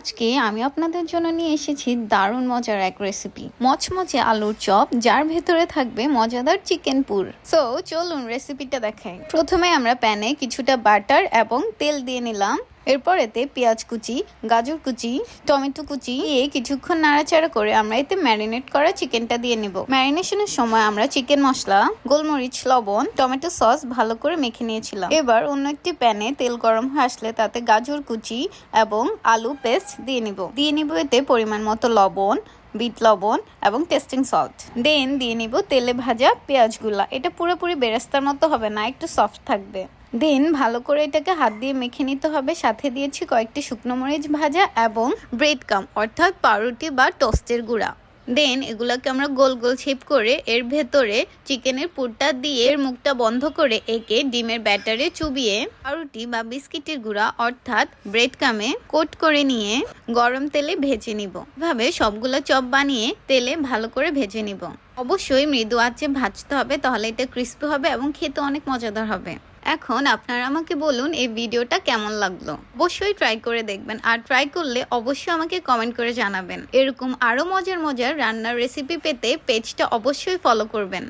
আজকে আমি আপনাদের জন্য নিয়ে এসেছি দারুণ মজার এক রেসিপি, মচমচে আলুর চপ যার ভেতরে থাকবে মজাদার চিকেন পুর। সো চলুন রেসিপিটা দেখাই। প্রথমে আমরা প্যানে কিছুটা বাটার এবং তেল দিয়ে নিলাম। এরপর এতে পেঁয়াজ কুচি, গাজর কুচি, টমেটো কুচি দিয়ে কিছুক্ষণ নাড়াচাড়া করে আমরা এতে ম্যারিনেট করা চিকেনটা দিয়ে নিব। ম্যারিনেশনের সময় আমরা চিকেন মশলা, গোলমরিচ, লবণ, টমেটো সস ভালো করে মেখে নিয়েছিলাম। এবার অন্য একটি প্যানে তেল গরম হয়ে আসলে তাতে গাজর কুচি এবং আলু পেস্ট দিয়ে নিব এতে পরিমাণ মতো লবণ, বিট লবণ এবং টেস্টিং সল্ট। দেন দিয়ে নিব তেলে ভাজা পেঁয়াজগুলা। এটা পুরোপুরি বেরেস্তার মতো হবে না, একটু সফট থাকবে। দেন ভালো করে এটাকে হাত দিয়ে মেখে নিতে হবে। সাথে দিয়েছি কয়েকটি শুকনো মরিচ ভাজা এবং ব্রেড কাম অর্থাৎ পাউরুটি বা টোস্টের গুঁড়া। দেন এগুলোকে আমরা গোল গোল শেপ করে এর ভেতরে চিকেনের পুরটা দিয়ে এর মুখটা বন্ধ করে একে ডিমের ব্যাটারে চুবিয়ে পাউরুটি বা বিস্কিটের গুঁড়া অর্থাৎ ব্রেড কামে কোট করে নিয়ে গরম তেলে ভেজে নিব। এভাবে সবগুলো চপ বানিয়ে তেলে ভালো করে ভেজে নিব। অবশ্যই মৃদু আঁচে ভাজতে হবে, তাহলে এটা ক্রিস্পি হবে এবং খেতে অনেক মজাদার হবে। এখন আপনারা আমাকে বলুন এই ভিডিওটা কেমন লাগলো। অবশ্যই ট্রাই করে দেখবেন, আর ট্রাই করলে অবশ্যই আমাকে কমেন্ট করে জানাবেন। এরকম আরো মজার রান্নার রেসিপি পেতে পেজটা অবশ্যই ফলো করবেন।